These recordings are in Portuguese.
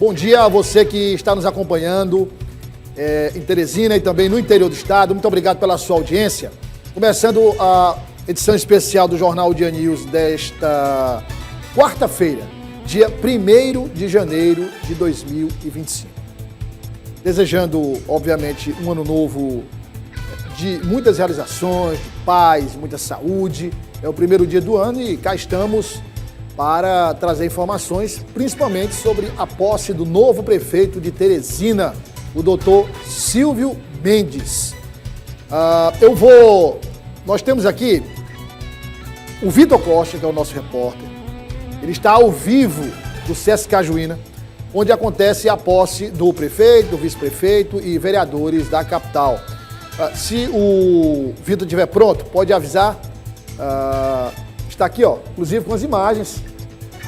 Bom dia a você que está nos acompanhando em Teresina e também no interior do estado. Muito obrigado pela sua audiência. Começando a edição especial do Jornal Dia News desta quarta-feira, dia 1º de janeiro de 2025. Desejando, obviamente, um ano novo de muitas realizações, de paz, muita saúde. É o primeiro dia do ano e cá estamos para trazer informações, principalmente sobre a posse do novo prefeito de Teresina, o doutor Silvio Mendes. Nós temos aqui o Vitor Costa, que é o nosso repórter. Ele está ao vivo do Sesc Cajuína, onde acontece a posse do prefeito, do vice-prefeito e vereadores da capital. Se o Vitor estiver pronto, pode avisar. Está aqui, ó, inclusive com as imagens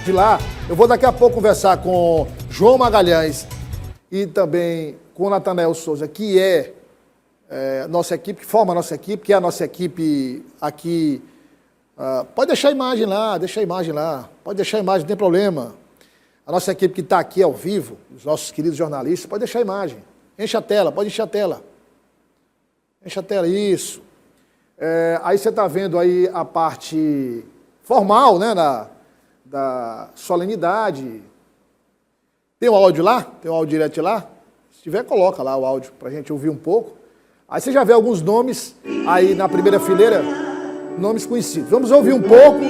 de lá. Eu vou daqui a pouco conversar com João Magalhães e também com o Natanael Souza, que é nossa equipe, que forma a nossa equipe, que é a nossa equipe aqui. Pode deixar a imagem lá, pode deixar a imagem, não tem problema. A nossa equipe que está aqui ao vivo, os nossos queridos jornalistas, pode deixar a imagem. Enche a tela, pode encher a tela. Enche a tela, isso. Aí você está vendo aí a parte formal, né, da solenidade. Tem o áudio lá? Tem o áudio direto lá? Se tiver, coloca lá o áudio para a gente ouvir um pouco. Aí você já vê alguns nomes aí na primeira fileira, nomes conhecidos. Vamos ouvir um pouco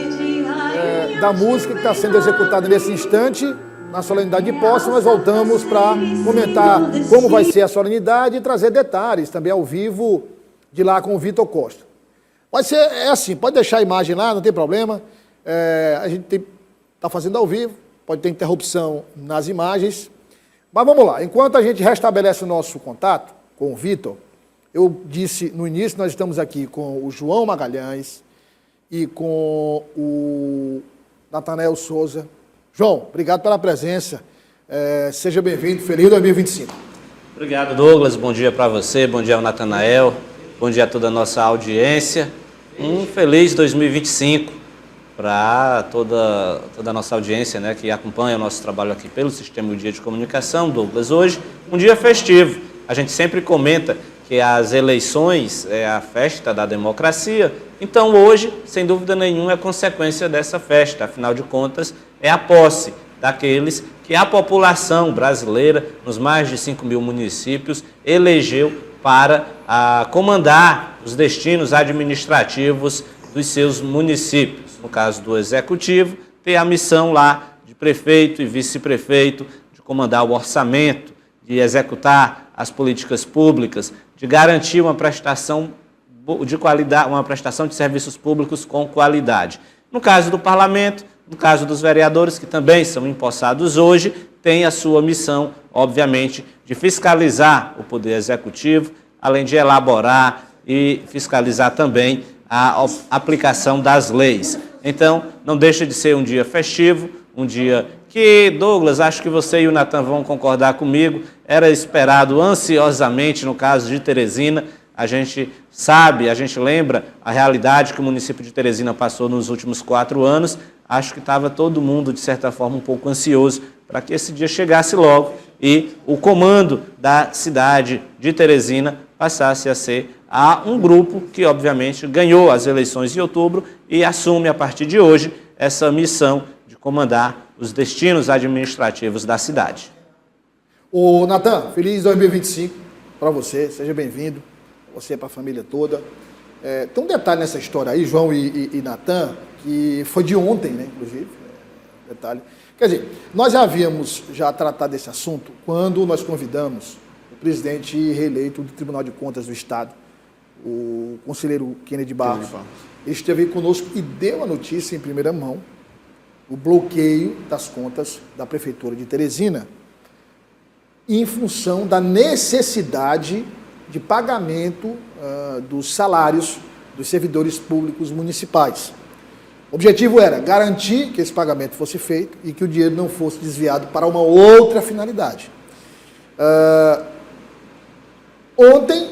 da música que está sendo executada nesse instante, na solenidade de posse. Nós voltamos para comentar como vai ser a solenidade e trazer detalhes também ao vivo de lá com o Vitor Costa. Pode ser, assim, pode deixar a imagem lá, não tem problema. A gente está fazendo ao vivo, pode ter interrupção nas imagens. Mas vamos lá, enquanto a gente restabelece o nosso contato com o Vitor, eu disse no início, nós estamos aqui com o João Magalhães e com o Natanael Souza. João, obrigado pela presença. Seja bem-vindo, feliz 2025. Obrigado, Douglas. Bom dia para você, bom dia ao Natanael, bom dia a toda a nossa audiência. Um feliz 2025 para toda a nossa audiência, né, que acompanha o nosso trabalho aqui pelo Sistema Dia de Comunicação. Douglas, hoje um dia festivo. A gente sempre comenta que as eleições é a festa da democracia, então hoje, sem dúvida nenhuma, é consequência dessa festa. Afinal de contas, é a posse daqueles que a população brasileira, nos mais de 5.000 municípios, elegeu para comandar os destinos administrativos dos seus municípios. No caso do Executivo, ter a missão lá de prefeito e vice-prefeito, de comandar o orçamento, de executar as políticas públicas, de garantir uma prestação de qualidade, uma prestação de serviços públicos com qualidade. No caso do Parlamento, no caso dos vereadores, que também são empossados hoje, tem a sua missão, obviamente, de fiscalizar o Poder Executivo, além de elaborar e fiscalizar também a aplicação das leis. Então, não deixa de ser um dia festivo, um dia que, Douglas, acho que você e o Natan vão concordar comigo, era esperado ansiosamente no caso de Teresina. A gente sabe, a gente lembra a realidade que o município de Teresina passou nos últimos 4 anos. Acho que estava todo mundo, de certa forma, um pouco ansioso para que esse dia chegasse logo e o comando da cidade de Teresina passasse a ser um grupo que, obviamente, ganhou as eleições de outubro e assume, a partir de hoje, essa missão de comandar os destinos administrativos da cidade. Ô, Natan, feliz 2025 para você, seja bem-vindo, você, para a família toda. Tem um detalhe nessa história aí, João e Natan, que foi de ontem, né, inclusive, detalhe. Quer dizer, nós já havíamos tratado desse assunto quando nós convidamos o presidente reeleito do Tribunal de Contas do Estado, o conselheiro Kennedy Barros. Ele esteve conosco e deu a notícia em primeira mão, o bloqueio das contas da Prefeitura de Teresina, em função da necessidade de pagamento dos salários dos servidores públicos municipais. O objetivo era garantir que esse pagamento fosse feito e que o dinheiro não fosse desviado para uma outra finalidade. Ontem,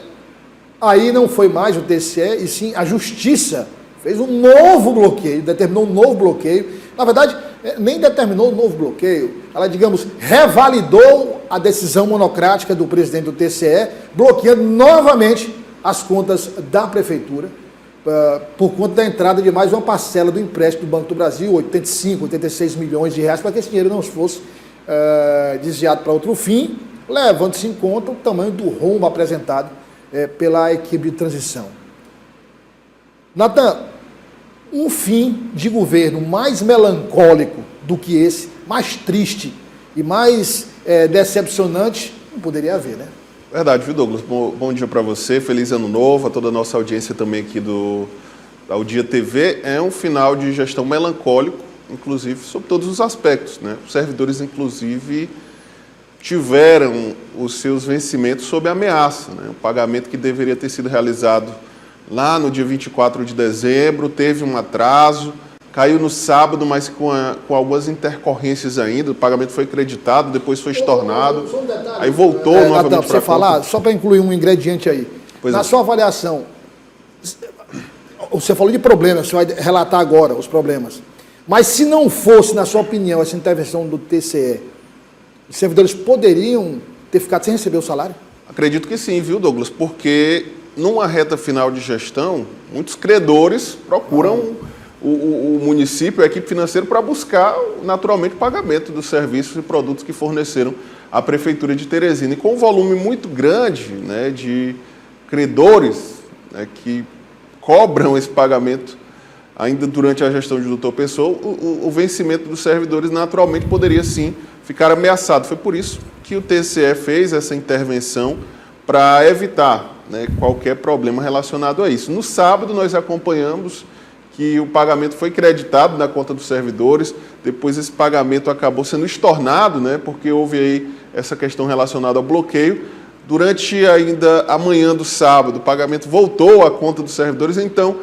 aí não foi mais o TCE, e sim a Justiça fez um novo bloqueio, determinou um novo bloqueio. Na verdade, nem determinou um novo bloqueio, ela, digamos, revalidou a decisão monocrática do presidente do TCE, bloqueando novamente as contas da Prefeitura, por conta da entrada de mais uma parcela do empréstimo do Banco do Brasil, 85, 86 milhões de reais, para que esse dinheiro não fosse desviado para outro fim, levando-se em conta o tamanho do rombo apresentado pela equipe de transição. Natan, um fim de governo mais melancólico do que esse, mais triste e mais decepcionante, não poderia haver, né? Verdade, viu, Douglas? Bom dia para você, feliz ano novo, a toda a nossa audiência também aqui da O Dia TV. É um final de gestão melancólico, inclusive, sob todos os aspectos, né? Os servidores, inclusive, tiveram os seus vencimentos sob ameaça, né? O pagamento que deveria ter sido realizado lá no dia 24 de dezembro, teve um atraso, caiu no sábado, mas com algumas intercorrências ainda, o pagamento foi creditado, depois foi estornado, aí voltou novamente para você falar, só para incluir um ingrediente aí. Na sua avaliação, você falou de problemas, você vai relatar agora os problemas, mas se não fosse, na sua opinião, essa intervenção do TCE, os servidores poderiam ter ficado sem receber o salário? Acredito que sim, viu, Douglas? Porque numa reta final de gestão, muitos credores procuram o município, a equipe financeira, para buscar, naturalmente, o pagamento dos serviços e produtos que forneceram à Prefeitura de Teresina. E com um volume muito grande, né, de credores, né, que cobram esse pagamento ainda durante a gestão de Dr. Pessoa, o vencimento dos servidores, naturalmente, poderia, sim, ficar ameaçado. Foi por isso que o TCE fez essa intervenção para evitar, né, qualquer problema relacionado a isso. No sábado, nós acompanhamos que o pagamento foi creditado na conta dos servidores, depois esse pagamento acabou sendo estornado, né, porque houve aí essa questão relacionada ao bloqueio. Durante ainda a manhã do sábado, o pagamento voltou à conta dos servidores, então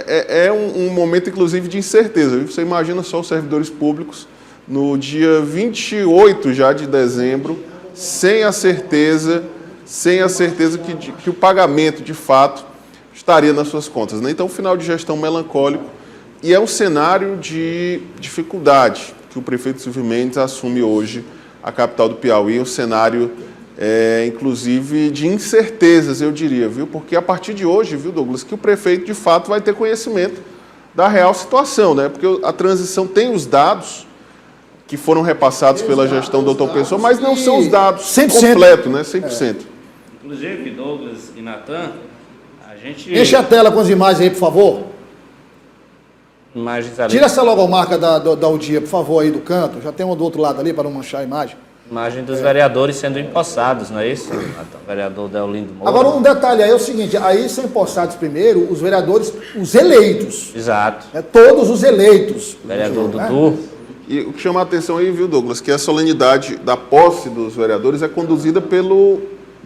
é um momento, inclusive, de incerteza. Você imagina só os servidores públicos no dia 28 já de dezembro, sem a certeza que o pagamento, de fato, estaria nas suas contas, né? Então, final de gestão melancólico, e é um cenário de dificuldade que o prefeito Silvio Mendes assume hoje a capital do Piauí, um cenário, inclusive, de incertezas, eu diria, viu? Porque a partir de hoje, viu, Douglas, que o prefeito, de fato, vai ter conhecimento da real situação, né? Porque a transição tem os dados que foram repassados pela gestão do Dr. Pessoa, mas não são os dados 100%. completos, né? 100%. Inclusive, Douglas e Natan, a gente... Enche a tela com as imagens aí, por favor. Imagens ali. Tira essa logomarca da O Dia, por favor, aí do canto. Já tem uma do outro lado ali, para não manchar a imagem. Imagem dos vereadores sendo empossados, não é isso? O vereador Deolindo Moura. Agora, um detalhe aí é o seguinte, aí são empossados primeiro os vereadores, os eleitos. Exato. Todos os eleitos. Vereador né? Dudu. E o que chama a atenção aí, viu, Douglas, que a solenidade da posse dos vereadores é conduzida pelo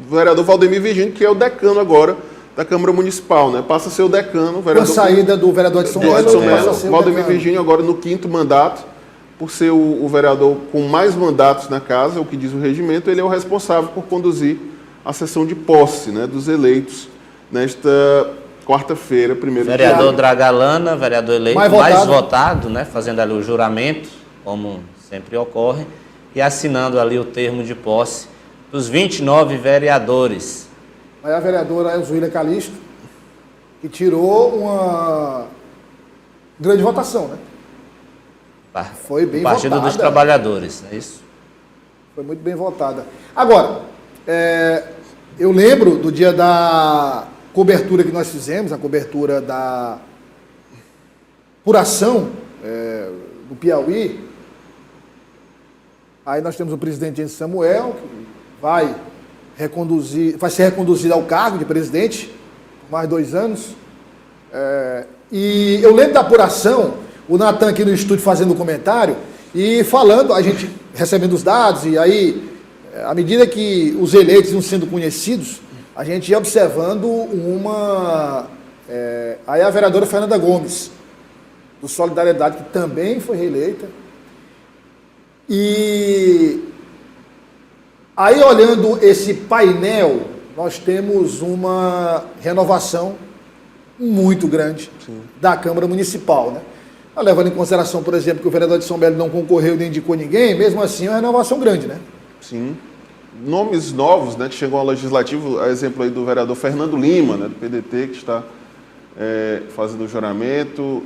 vereador Valdemir Virgínio, que é o decano agora da Câmara Municipal, né? Passa a ser o decano. Com a saída do vereador Edson Melo, Valdemir Virgínio agora no 5º mandato, por ser o vereador com mais mandatos na casa, o que diz o regimento, ele é o responsável por conduzir a sessão de posse, né, dos eleitos nesta quarta-feira, 1º de janeiro. Vereador Dragalana, vereador eleito mais votado, né, fazendo ali o juramento, como sempre ocorre, e assinando ali o termo de posse dos 29 vereadores. Aí a vereadora Elzuília Calixto, que tirou uma grande votação, né? Foi bem votada. Partido dos Trabalhadores, é isso? Foi muito bem votada. Agora, eu lembro do dia da cobertura que nós fizemos, a cobertura da apuração do Piauí. Aí nós temos o presidente Samuel, que vai ser reconduzido ao cargo de presidente por mais 2 anos. E eu lembro da apuração, o Natan aqui no estúdio fazendo um comentário e falando, a gente recebendo os dados, e aí, à medida que os eleitos iam sendo conhecidos, a gente ia observando aí a vereadora Fernanda Gomes, do Solidariedade, que também foi reeleita. E aí, olhando esse painel, nós temos uma renovação muito grande da Câmara Municipal, né? Levando em consideração, por exemplo, que o vereador de São Belo não concorreu nem indicou ninguém, mesmo assim é uma renovação grande, né? Sim. Nomes novos, né, que chegam ao Legislativo, a exemplo aí do vereador Fernando Lima, né, do PDT, que está fazendo o juramento.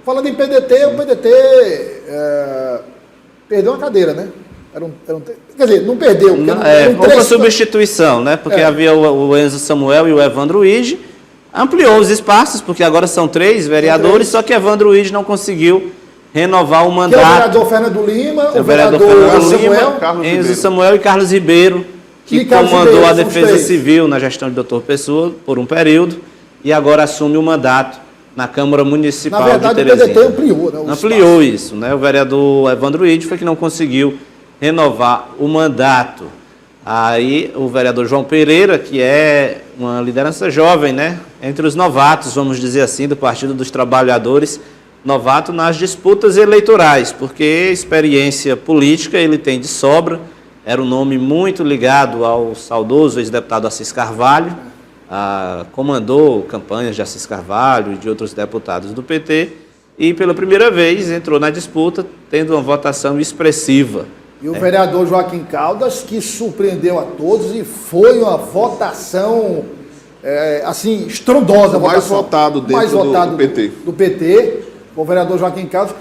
Falando em PDT, sim. O PDT perdeu uma cadeira, né? Quer dizer, não perdeu. Foi uma substituição, né? Porque havia o Enzo Samuel e o Evandro Ide, ampliou os espaços, porque agora são 3 vereadores, só que Evandro Ide não conseguiu renovar o mandato. Que é o vereador Fernando Lima, o vereador Samuel, Enzo Samuel e Carlos Ribeiro, que comandou a Defesa Civil na gestão de Dr. Pessoa por um período e agora assume o mandato na Câmara Municipal de Teresina. Na verdade, o PDT ampliou, né? Ampliou isso, né? O vereador Evandro Ide foi que não conseguiu renovar o mandato. Aí o vereador João Pereira, que é uma liderança jovem, né? Entre os novatos, vamos dizer assim, do Partido dos Trabalhadores, novato nas disputas eleitorais, porque experiência política ele tem de sobra, era um nome muito ligado ao saudoso ex-deputado Assis Carvalho, comandou campanhas de Assis Carvalho e de outros deputados do PT, e pela primeira vez entrou na disputa, tendo uma votação expressiva. E o vereador Joaquim Caldas, que surpreendeu a todos e foi uma votação, assim, estrondosa. O mais votado dentro do PT. Do PT, o vereador Joaquim Caldas.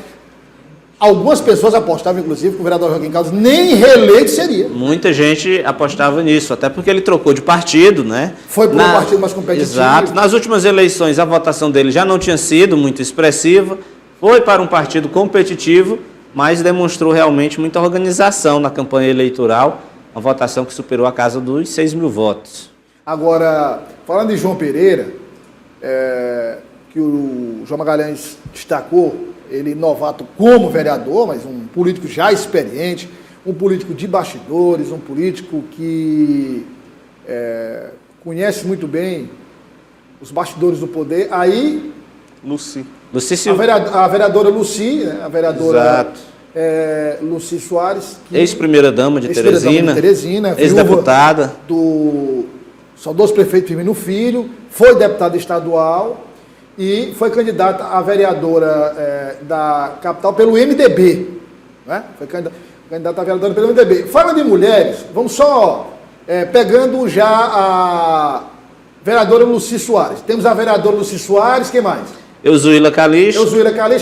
Algumas pessoas apostavam, inclusive, que o vereador Joaquim Caldas nem reeleito seria. Muita gente apostava nisso, até porque ele trocou de partido, né? Foi para um partido mais competitivo. Exato. Nas últimas eleições, a votação dele já não tinha sido muito expressiva, foi para um partido competitivo, mas demonstrou realmente muita organização na campanha eleitoral, uma votação que superou a casa dos 6 mil votos. Agora, falando de João Pereira, que o João Magalhães destacou, ele novato como vereador, mas um político já experiente, um político de bastidores, um político que conhece muito bem os bastidores do poder. Aí, Luci a vereadora Luci, né? A vereadora Luci Soares, ex-primeira-dama de Teresina, ex-deputada do saudoso prefeito Firmino Filho, foi deputada estadual e foi candidata a vereadora da capital pelo MDB. Né? Foi candidata a vereadora pelo MDB. Falando de mulheres, vamos só pegando já a vereadora Luci Soares. Temos a vereadora Luci Soares, quem mais? Euzuíla Calixto,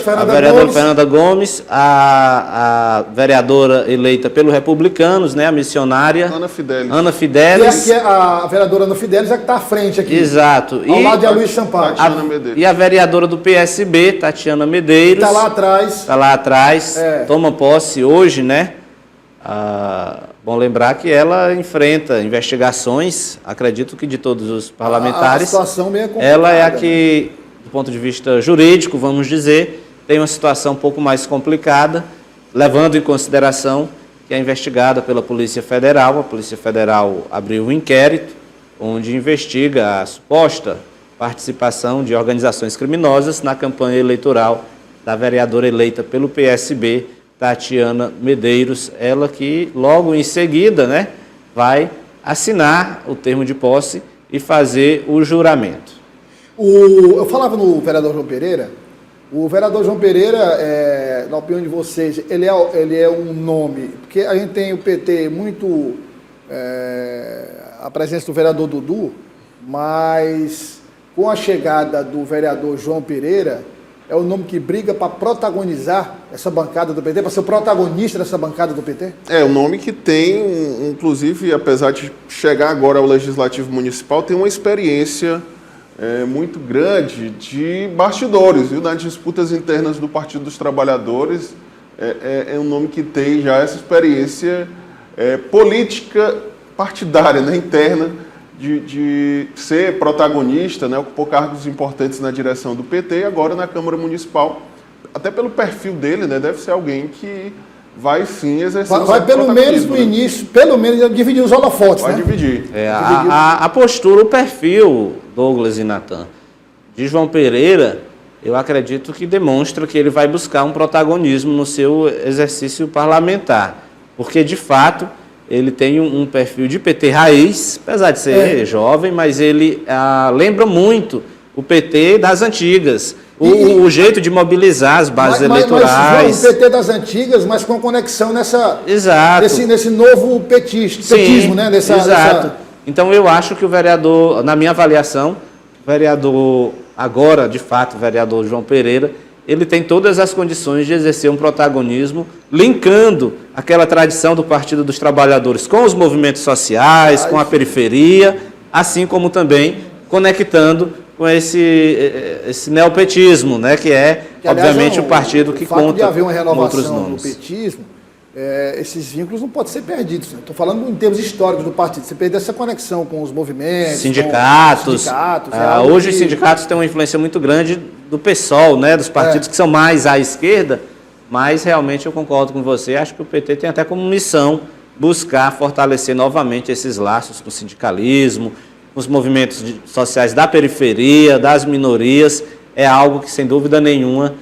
Fernanda a vereadora Gomes. Fernanda Gomes, a vereadora eleita pelo Republicanos, né, a missionária Ana Fidelis. Que é a vereadora Ana Fidelis, é que está à frente aqui. Exato. Ao lado de Aloysio Sampaio. E a vereadora do PSB, Tatiana Medeiros. Está lá atrás. Está lá atrás, toma posse hoje, né? Bom lembrar que ela enfrenta investigações, acredito que de todos os parlamentares. A situação meio complicada. Ela é a que, do ponto de vista jurídico, vamos dizer, tem uma situação um pouco mais complicada, levando em consideração que é investigada pela Polícia Federal. A Polícia Federal abriu um inquérito onde investiga a suposta participação de organizações criminosas na campanha eleitoral da vereadora eleita pelo PSB, Tatiana Medeiros, ela que logo em seguida, né, vai assinar o termo de posse e fazer o juramento. Eu falava no vereador João Pereira. O vereador João Pereira, na opinião de vocês, ele é um nome, porque a gente tem o PT muito, a presença do vereador Dudu, mas com a chegada do vereador João Pereira, é o nome que briga para protagonizar essa bancada do PT, para ser o protagonista dessa bancada do PT? É o nome que tem, inclusive, apesar de chegar agora ao Legislativo Municipal, tem uma experiência muito grande de bastidores, viu? Nas disputas internas do Partido dos Trabalhadores. É um nome que tem já essa experiência política partidária, né, interna, de ser protagonista, né, ocupou cargos importantes na direção do PT e agora na Câmara Municipal. Até pelo perfil dele, né, deve ser alguém que vai sim exercer vai pelo menos no início, pelo menos dividir os holofotes, vai né? dividir. A postura, o perfil, Douglas e Natan, de João Pereira, eu acredito que demonstra que ele vai buscar um protagonismo no seu exercício parlamentar, porque de fato ele tem um perfil de PT raiz, apesar de ser jovem, mas ele lembra muito o PT das antigas, o jeito de mobilizar as bases eleitorais. Mas o PT das antigas, mas com conexão nesse novo petismo, Sim, né? Exato. Então eu acho que o vereador, na minha avaliação, o vereador agora, de fato, o vereador João Pereira, ele tem todas as condições de exercer um protagonismo, linkando aquela tradição do Partido dos Trabalhadores com os movimentos sociais, com a periferia, assim como também conectando com esse neopetismo, né, que obviamente, o partido que conta de haver uma com outros renovação nomes. no petismo, esses vínculos não podem ser perdidos. Estou falando em termos históricos do partido. Você perdeu essa conexão com os movimentos, sindicatos. Hoje os sindicatos têm uma influência muito grande do PSOL, né, dos partidos que são mais à esquerda, mas realmente eu concordo com você. Acho que o PT tem até como missão buscar fortalecer novamente esses laços com o sindicalismo, com os movimentos sociais da periferia, das minorias. É algo que, sem dúvida nenhuma,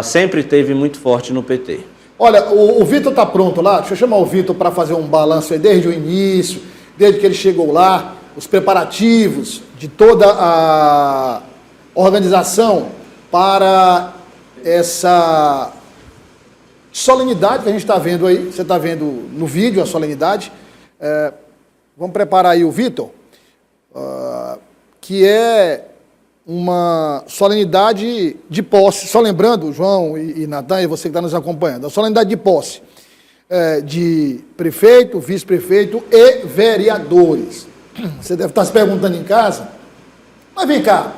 sempre teve muito forte no PT. Olha, o Vitor está pronto lá. Deixa eu chamar o Vitor para fazer um balanço aí desde o início, desde que ele chegou lá, os preparativos de toda a organização para essa solenidade que a gente está vendo aí. Você está vendo no vídeo a solenidade. Vamos preparar aí o Vitor, que é uma solenidade de posse, só lembrando, João e Natan, e você que está nos acompanhando, a solenidade de posse de prefeito, vice-prefeito e vereadores. Você deve estar se perguntando em casa, mas vem cá,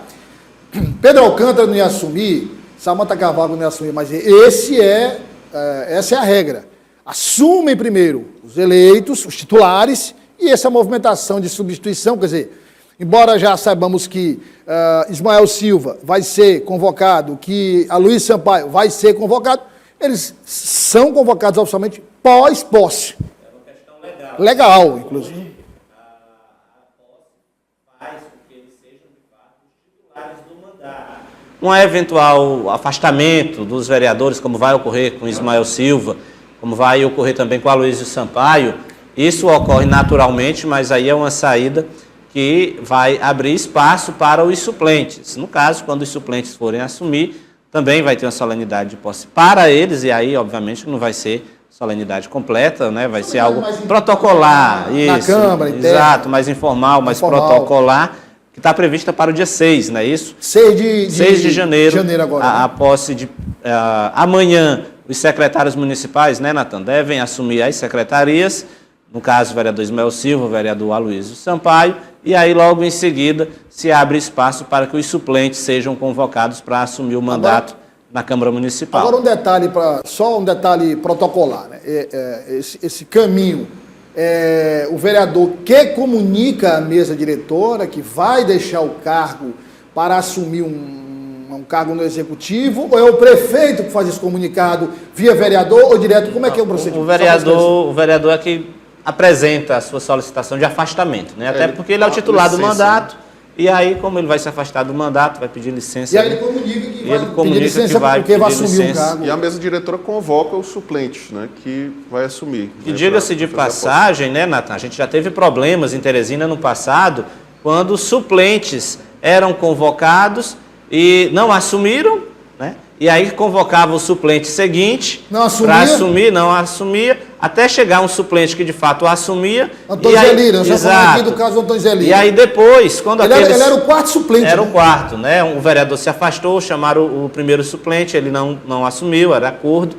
Pedro Alcântara não ia assumir, Samanta Carvalho não ia assumir, mas essa é a regra. Assumem primeiro os eleitos, os titulares, e essa movimentação de substituição, quer dizer, embora já saibamos que Ismael Silva vai ser convocado, que Aloysio Sampaio vai ser convocado, eles são convocados oficialmente pós-posse. É uma questão legal. Legal, inclusive. A posse faz com que eles sejam, de fato, os titulares do mandato. Um eventual afastamento dos vereadores, como vai ocorrer com Ismael Silva, como vai ocorrer também com Aloysio Sampaio, isso ocorre naturalmente, mas aí é uma saída que vai abrir espaço para os suplentes. No caso, quando os suplentes forem assumir, também vai ter uma solenidade de posse para eles, e aí, obviamente, não vai ser solenidade completa, né? Vai ser algo protocolar. Na Câmara, exato, mais informal, mais protocolar, que está prevista para o dia 6, não é isso? 6 de janeiro. Agora, a posse de... amanhã, os secretários municipais, né, Natan, devem assumir as secretarias, no caso, o vereador Ismael Silva, o vereador Aloysio Sampaio, e aí logo em seguida se abre espaço para que os suplentes sejam convocados para assumir o mandato na Câmara Municipal. Agora só um detalhe protocolar, né? Esse caminho, o vereador que comunica à mesa diretora que vai deixar o cargo para assumir um cargo no Executivo, ou é o prefeito que faz esse comunicado via vereador ou direto? Como é que é o procedimento? O vereador é que apresenta a sua solicitação de afastamento, né? Até porque ele é o titular do mandato, e aí, como ele vai se afastar do mandato, vai pedir licença. E aí ele comunica que vai pedir licença porque vai assumir o cargo. E a mesa diretora convoca os suplentes, né, que vai assumir. E diga-se de passagem, né, Natan, a gente já teve problemas em Teresina no passado, quando os suplentes eram convocados e não assumiram, né? E aí convocava o suplente seguinte para assumir, não assumia, até chegar um suplente que de fato assumia. Antônio Zé Lira, nós estamos falando aqui do caso do Antônio Zé Lira. E aí depois, quando ele era o quarto suplente. Era o quarto, né? O vereador se afastou, chamaram o primeiro suplente, ele não assumiu, era acordo.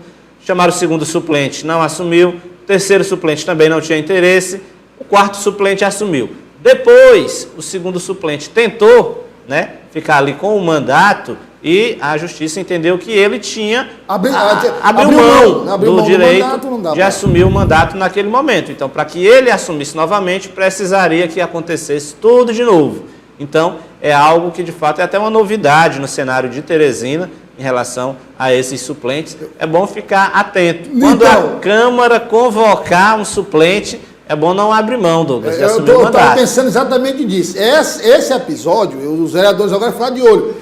Chamaram o segundo suplente, não assumiu. O terceiro suplente também não tinha interesse. O quarto suplente assumiu. Depois, o segundo suplente tentou, né, ficar ali com o mandato, e a justiça entendeu que ele tinha abriu mão do direito de assumir o mandato naquele momento. Então, para que ele assumisse novamente, precisaria que acontecesse tudo de novo. Então, é algo que, de fato, é até uma novidade no cenário de Teresina em relação a esses suplentes. É bom ficar atento. Quando a Câmara convocar um suplente, é bom não abrir mão, Douglas, de assumir o mandato. Eu estava pensando exatamente nisso. Esse episódio, os vereadores agora falam de olho.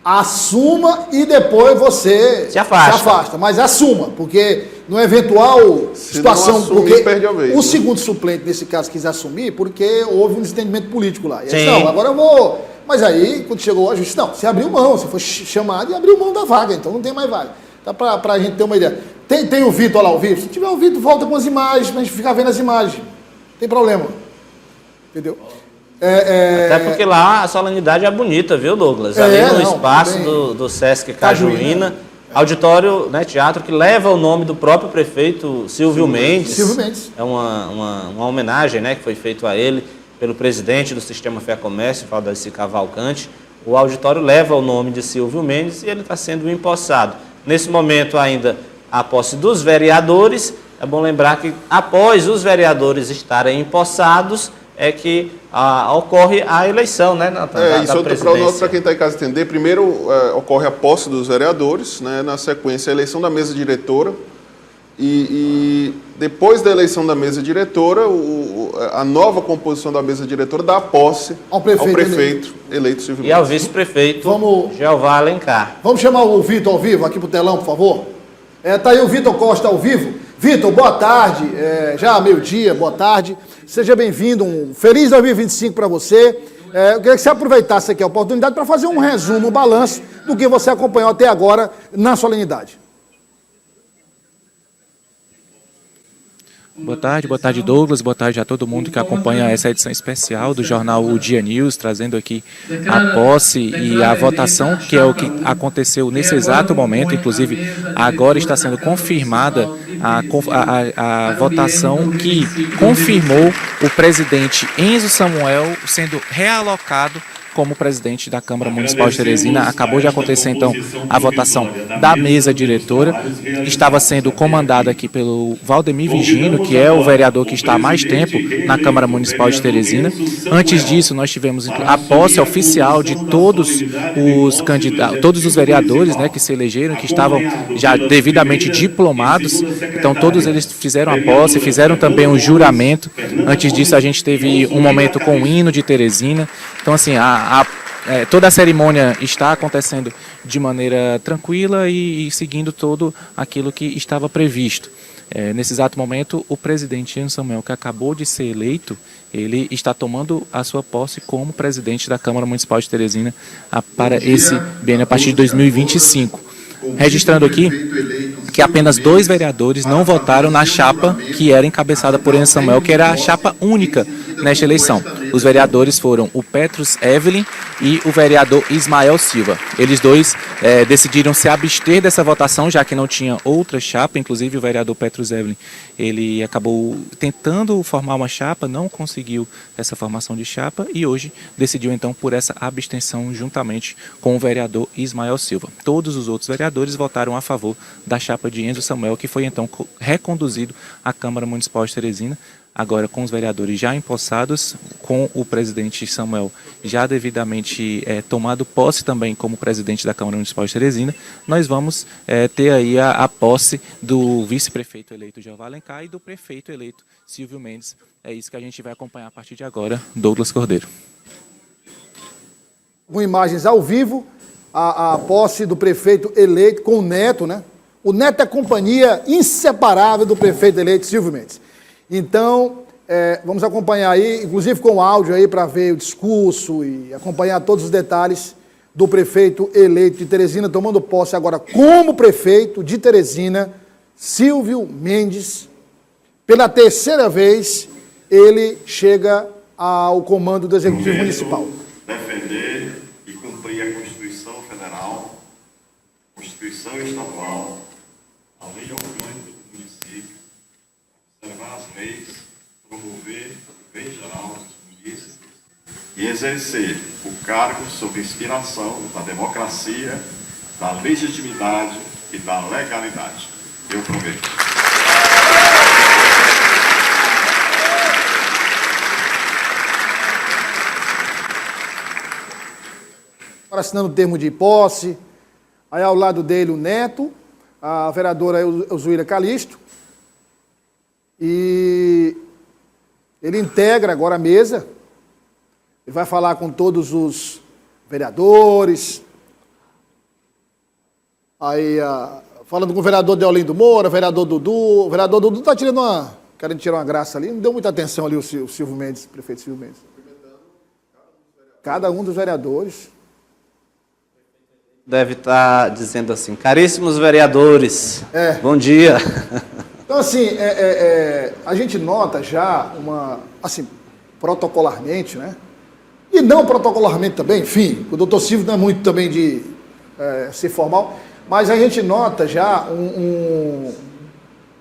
Assuma e depois você se afasta. Mas assuma, porque no eventual situação, porque perde a vez, o segundo suplente nesse caso quis assumir porque houve um desentendimento político lá. E Sim. não, agora eu vou Mas aí, quando chegou a justiça, não, você abriu mão, você foi chamado e abriu mão da vaga, então não tem mais vaga. Tá para a gente ter uma ideia. Tem o Vitor lá ao vivo? Se tiver o Vitor, volta com as imagens, pra gente ficar vendo as imagens. Não tem problema. Entendeu? Até porque lá a solenidade é bonita, viu, Douglas? Ali no espaço do Sesc Cajuína, auditório, né, teatro que leva o nome do próprio prefeito Silvio Mendes. Silvio Mendes. É uma homenagem, né, que foi feita a ele pelo presidente do Sistema Fé Comércio, Valdeci Cavalcante. O auditório leva o nome de Silvio Mendes e ele está sendo empossado. Nesse momento ainda a posse dos vereadores. É bom lembrar que após os vereadores estarem empossados é que ocorre a eleição, né, da presidência. Para quem está em casa entender, primeiro ocorre a posse dos vereadores, né, na sequência a eleição da mesa diretora e depois da eleição da mesa diretora, a nova composição da mesa diretora dá a posse ao prefeito eleito Silvio Mendes. E ao vice-prefeito Jeová Alencar. Vamos chamar o Vitor ao vivo aqui para o telão, por favor? Tá aí o Vitor Costa ao vivo. Vitor, boa tarde, já meio-dia, boa tarde. Seja bem-vindo, um feliz 2025 para você. Eu queria que você aproveitasse aqui a oportunidade para fazer um resumo, um balanço do que você acompanhou até agora na solenidade. Boa tarde Douglas, boa tarde a todo mundo que acompanha essa edição especial do jornal O Dia News, trazendo aqui a posse e a votação, que é o que aconteceu nesse exato momento, inclusive agora está sendo confirmada a votação que confirmou o presidente Enzo Samuel sendo realocado como presidente da Câmara Municipal de Teresina. Acabou de acontecer, então, a votação da mesa diretora. Estava sendo comandada aqui pelo Valdemir Vigino, que é o vereador que está há mais tempo na Câmara Municipal de Teresina. Antes disso, nós tivemos a posse oficial de todos os candidatos, todos os vereadores, né, que se elegeram, que estavam já devidamente diplomados. Então, todos eles fizeram a posse, fizeram também o juramento. Antes disso, a gente teve um momento com o hino de Teresina. Então, assim, toda a cerimônia está acontecendo de maneira tranquila e seguindo todo aquilo que estava previsto. Nesse exato momento, o presidente Enzo Samuel, que acabou de ser eleito, ele está tomando a sua posse como presidente da Câmara Municipal de Teresina para esse biênio a partir de 2025. Registrando aqui que apenas 2 vereadores não votaram na chapa que era encabeçada por Enzo Samuel, que era a chapa única nesta eleição. Os vereadores foram o Petrus Evelyn e o vereador Ismael Silva. Eles dois decidiram se abster dessa votação, já que não tinha outra chapa. Inclusive o vereador Petrus Evelyn, ele acabou tentando formar uma chapa, não conseguiu essa formação de chapa e hoje decidiu então por essa abstenção juntamente com o vereador Ismael Silva. Todos os outros vereadores votaram a favor da chapa de Enzo Samuel, que foi então reconduzido à Câmara Municipal de Teresina. Agora, com os vereadores já empossados, com o presidente Samuel já devidamente tomado posse também como presidente da Câmara Municipal de Teresina, nós vamos ter aí a posse do vice-prefeito eleito Jeová Alencar e do prefeito eleito Silvio Mendes. É isso que a gente vai acompanhar a partir de agora, Douglas Cordeiro. Com imagens ao vivo, a posse do prefeito eleito com o Neto, né? O Neto é companhia inseparável do prefeito eleito Silvio Mendes. Então, vamos acompanhar aí, inclusive com áudio aí, para ver o discurso e acompanhar todos os detalhes do prefeito eleito de Teresina, tomando posse agora como prefeito de Teresina, Silvio Mendes. Pela 3ª vez, ele chega ao comando do Executivo Municipal. Defender e cumprir a Constituição Federal, Constituição Estadual, a lei orgânica do município, observar as leis, promover o bem geral dos munícipes e exercer o cargo sob inspiração da democracia, da legitimidade e da legalidade. Eu prometo. Agora assinando o termo de posse, aí ao lado dele o Neto, a vereadora Elzuíra Calixto, e ele integra agora a mesa, ele vai falar com todos os vereadores, aí falando com o vereador Deolindo Moura, vereador Dudu, o vereador Dudu está querendo tirar uma graça ali, não deu muita atenção ali o Silvio Mendes, o prefeito Silvio Mendes. cada um dos vereadores. Deve estar dizendo assim, caríssimos vereadores, bom dia. Então, assim, a gente nota já assim, protocolarmente, né? E não protocolarmente também, enfim, o doutor Silvio não é muito também de ser formal, mas a gente nota já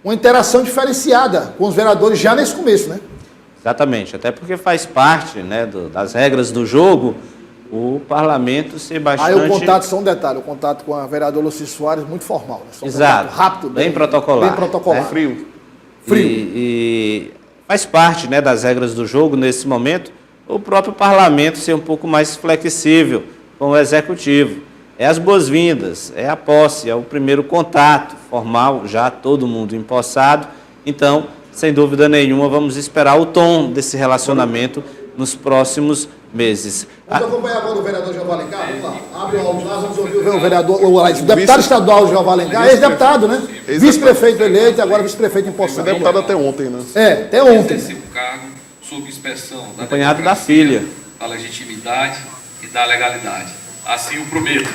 uma interação diferenciada com os vereadores já nesse começo, né? Exatamente, até porque faz parte, né, das regras do jogo, o parlamento ser bastante... Aí o contato, só um detalhe, o contato com a vereadora Lucy Soares muito formal, né? Exato, rápido, bem protocolar. Bem protocolar. Né? Frio. E faz parte, né, das regras do jogo nesse momento, o próprio parlamento ser um pouco mais flexível com o executivo. É as boas-vindas, é a posse, é o primeiro contato formal, já todo mundo empossado. Então, sem dúvida nenhuma, vamos esperar o tom desse relacionamento nos próximos meses. Vamos acompanhar agora o vereador Jeová Alencar? Vamos lá, abre o áudio lá, vamos ouvir o vereador, o deputado estadual Jeová Alencar, ex-deputado, né? Vice-prefeito eleito e agora vice-prefeito empossado. Deputado até ontem, né? Até ontem. Exercer o cargo sob inspeção da Acompanhado da democracia, filha. da legitimidade e da legalidade. Assim o prometo.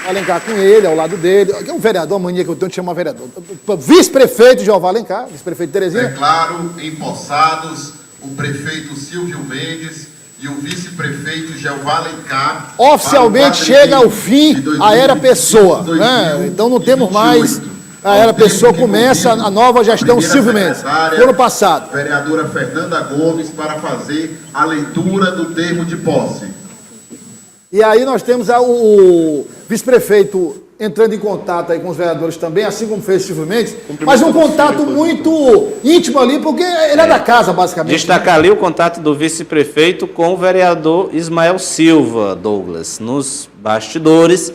Alencar com ele, ao lado dele. É um vereador, a mania que eu tenho de chamar vereador. Vice-prefeito Jeová Alencar, vice-prefeito de Teresina. Declaro empossados o prefeito Silvio Mendes e o vice-prefeito Jeová Alencar. Oficialmente chega ao fim a era Pessoa, né? Então não temos mais a era Pessoa, começa a nova gestão Silvio Mendes, no ano passado. Vereadora Fernanda Gomes para fazer a leitura do termo de posse. E aí nós temos o vice-prefeito entrando em contato aí com os vereadores também, assim como fez o Silvio Mendes, mas um contato muito íntimo ali, porque ele é da casa, basicamente. Destacar ali o contato do vice-prefeito com o vereador Ismael Silva, Douglas, nos bastidores.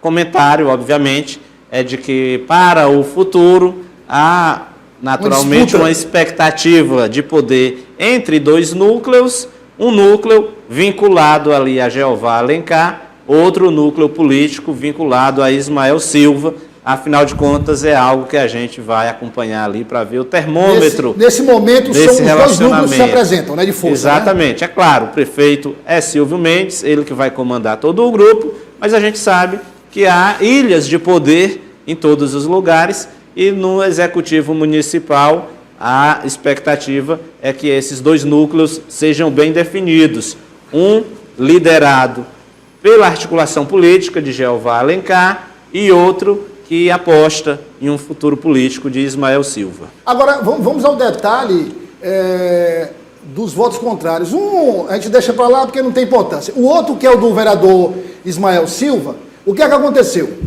Comentário, obviamente, é de que para o futuro há naturalmente uma expectativa de poder entre dois núcleos, um núcleo vinculado ali a Jeová Alencar, outro núcleo político vinculado a Ismael Silva. Afinal de contas, é algo que a gente vai acompanhar ali para ver o termômetro. Nesse momento, são os dois núcleos que se apresentam, né, de força. Exatamente. Né? É claro, o prefeito é Silvio Mendes, ele que vai comandar todo o grupo, mas a gente sabe que há ilhas de poder em todos os lugares e no executivo municipal a expectativa é que esses dois núcleos sejam bem definidos. Um liderado pela articulação política de Jeová Alencar e outro que aposta em um futuro político de Ismael Silva. Agora, vamos ao detalhe dos votos contrários. Um, a gente deixa para lá porque não tem importância. O outro, que é o do vereador Ismael Silva, o que é que aconteceu?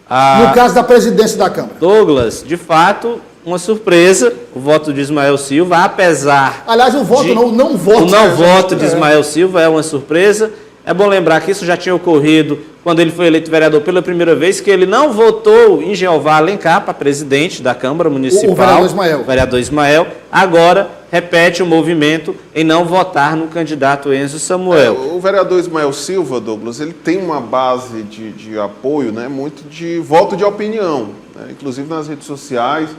No caso da presidência da Câmara. Douglas, de fato, uma surpresa, o voto de Ismael Silva, apesar... Aliás, o voto não, o não voto. O não voto de Ismael Silva é uma surpresa. É bom lembrar que isso já tinha ocorrido quando ele foi eleito vereador pela primeira vez, que ele não votou em Jeová Alencar para presidente da Câmara Municipal. O vereador Ismael. O vereador Ismael. Agora repete o movimento em não votar no candidato Enzo Samuel. O vereador Ismael Silva, Douglas, ele tem uma base de apoio, né, muito de voto de opinião, né, inclusive nas redes sociais.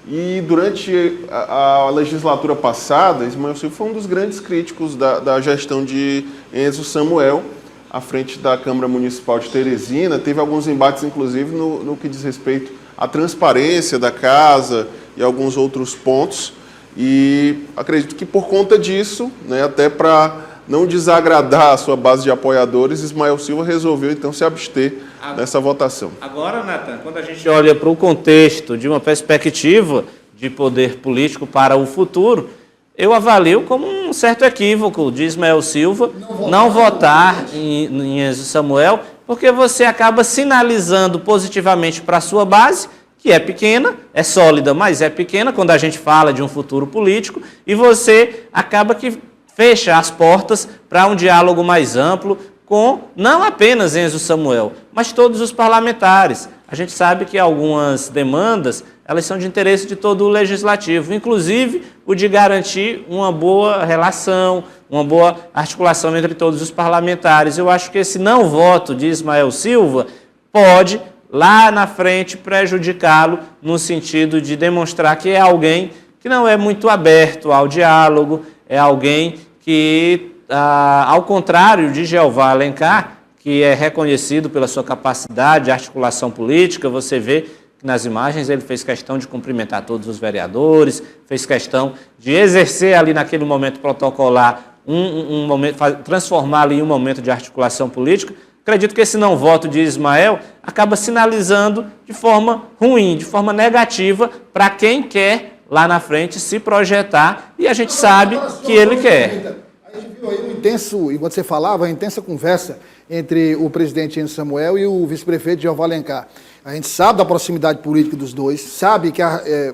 E durante a legislatura passada, Ismael Silva foi um dos grandes críticos da gestão de Enzo Samuel à frente da Câmara Municipal de Teresina. Teve alguns embates, inclusive, no que diz respeito à transparência da casa e alguns outros pontos. E acredito que por conta disso, né, até para não desagradar a sua base de apoiadores, Ismael Silva resolveu então se abster nessa votação. Agora, Nathan, quando a gente olha para o contexto de uma perspectiva de poder político para o futuro, eu avalio como um certo equívoco de Ismael Silva não votar em Enzo Samuel, porque você acaba sinalizando positivamente para a sua base, que é pequena, é sólida, mas é pequena quando a gente fala de um futuro político, e você acaba que fecha as portas para um diálogo mais amplo com não apenas Enzo Samuel, mas todos os parlamentares. A gente sabe que algumas demandas, elas são de interesse de todo o legislativo, inclusive o de garantir uma boa relação, uma boa articulação entre todos os parlamentares. Eu acho que esse não voto de Ismael Silva pode, lá na frente, prejudicá-lo no sentido de demonstrar que é alguém que não é muito aberto ao diálogo, é alguém que, ao contrário de Jeová Alencar, que é reconhecido pela sua capacidade de articulação política, você vê que nas imagens ele fez questão de cumprimentar todos os vereadores, fez questão de exercer ali naquele momento protocolar, um momento, transformar ali em um momento de articulação política. Acredito que esse não voto de Ismael acaba sinalizando de forma ruim, de forma negativa, para quem quer lá na frente se projetar, e a gente sabe que ele quer. A gente viu aí um intenso, enquanto você falava, uma intensa conversa entre o presidente Enzo Samuel e o vice-prefeito Jeová Alencar. A gente sabe da proximidade política dos dois, sabe que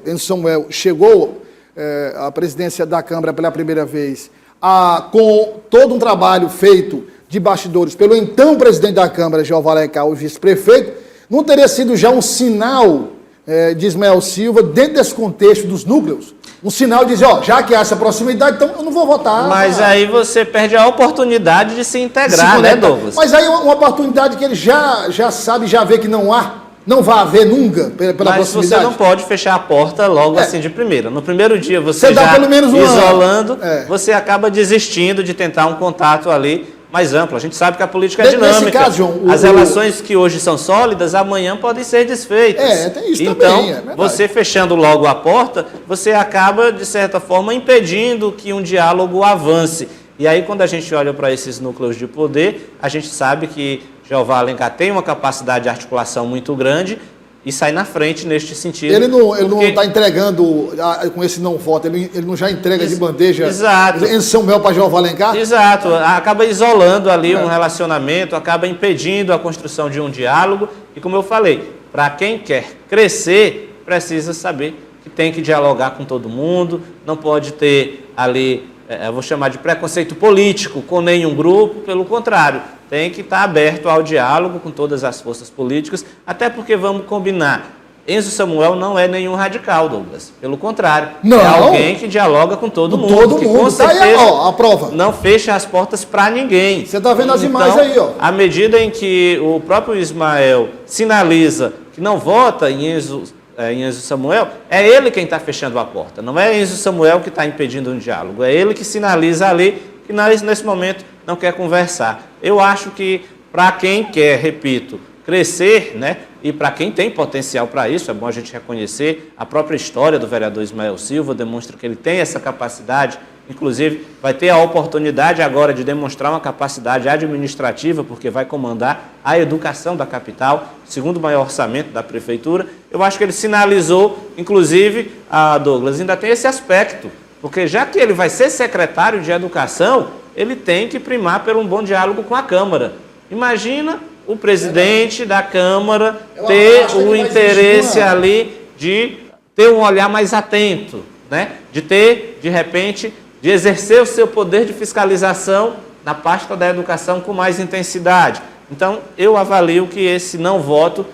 Enzo Samuel chegou à presidência da Câmara pela primeira vez com todo um trabalho feito de bastidores pelo então presidente da Câmara, Jeová Alencar, o vice-prefeito. Não teria sido já um sinal de Ismael Silva, dentro desse contexto dos núcleos, um sinal de dizer, já que há essa proximidade, então eu não vou votar. Mas aí você perde a oportunidade de se integrar, né, Douglas? Mas aí uma oportunidade que ele já sabe, já vê que não vai haver nunca pela proximidade. Mas você não pode fechar a porta logo assim de primeira. No primeiro dia você dá já pelo menos isolando, você acaba desistindo de tentar um contato ali mais amplo. A gente sabe que a política é dinâmica. Nesse caso, João, as relações que hoje são sólidas, amanhã podem ser desfeitas. Tem isso então, também, você fechando logo a porta, você acaba, de certa forma, impedindo que um diálogo avance. E aí, quando a gente olha para esses núcleos de poder, a gente sabe que Jeová Alencar tem uma capacidade de articulação muito grande e sai na frente neste sentido. Ele não está entregando com esse não voto, ele não já entrega de bandeja em São Mel para Jeová Alencar? Exato, acaba isolando ali um relacionamento, acaba impedindo a construção de um diálogo e, como eu falei, para quem quer crescer, precisa saber que tem que dialogar com todo mundo, não pode ter ali, eu vou chamar de preconceito político com nenhum grupo, pelo contrário, tem que estar aberto ao diálogo com todas as forças políticas, até porque, vamos combinar, Enzo Samuel não é nenhum radical, Douglas. Pelo contrário, é alguém que dialoga com todo mundo. Que com certeza aí, a prova. Não fecha as portas para ninguém. Você está vendo as imagens aí, À medida em que o próprio Ismael sinaliza que não vota em Enzo Samuel, é ele quem está fechando a porta. Não é Enzo Samuel que está impedindo um diálogo. É ele que sinaliza ali que nesse momento não quer conversar. Eu acho que para quem quer, repito, crescer, né, e para quem tem potencial para isso, é bom a gente reconhecer, a própria história do vereador Ismael Silva demonstra que ele tem essa capacidade, inclusive vai ter a oportunidade agora de demonstrar uma capacidade administrativa, porque vai comandar a educação da capital, segundo maior orçamento da prefeitura. Eu acho que ele sinalizou, inclusive, Douglas, ainda tem esse aspecto, porque já que ele vai ser secretário de educação, ele tem que primar por um bom diálogo com a Câmara. Imagina o presidente da Câmara ter o interesse ali de ter um olhar mais atento, né? De ter, de repente, de exercer o seu poder de fiscalização na pasta da educação com mais intensidade. Então, eu avalio que esse não voto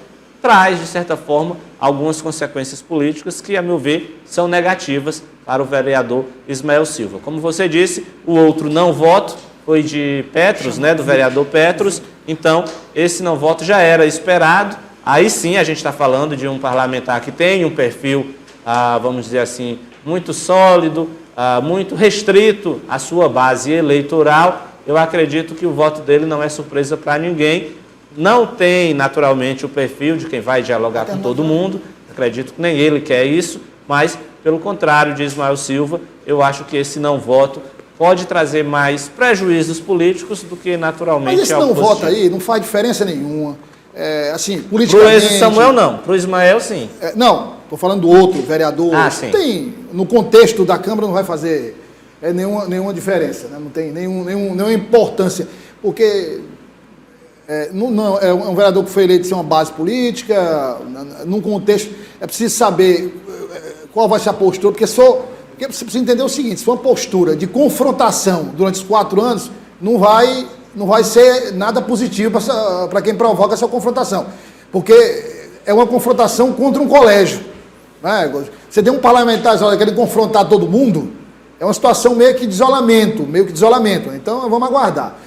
traz, de certa forma, algumas consequências políticas que, a meu ver, são negativas para o vereador Ismael Silva. Como você disse, o outro não voto foi de Petros, né, do vereador Petros, então esse não voto já era esperado. Aí sim a gente está falando de um parlamentar que tem um perfil, vamos dizer assim, muito sólido, muito restrito à sua base eleitoral. Eu acredito que o voto dele não é surpresa para ninguém. Não tem, naturalmente, o perfil de quem vai dialogar com todo mundo. Acredito que nem ele quer isso, mas, pelo contrário de Ismael Silva, eu acho que esse não voto pode trazer mais prejuízos políticos do que, naturalmente, mas esse não voto aí não faz diferença nenhuma. Assim, politicamente... Para o Enzo Samuel, não. Para o Ismael, sim. Não, estou falando do outro vereador. Sim. Tem, no contexto da Câmara não vai fazer nenhuma diferença, né? Não tem nenhuma importância, porque é um vereador que foi eleito sem uma base política, num contexto, é preciso saber qual vai ser a postura, porque você precisa entender o seguinte, se for uma postura de confrontação durante os 4 anos, não vai ser nada positivo para quem provoca essa confrontação, porque é uma confrontação contra um colégio, né? Você tem um parlamentar querendo confrontar todo mundo, é uma situação meio que de isolamento, então vamos aguardar.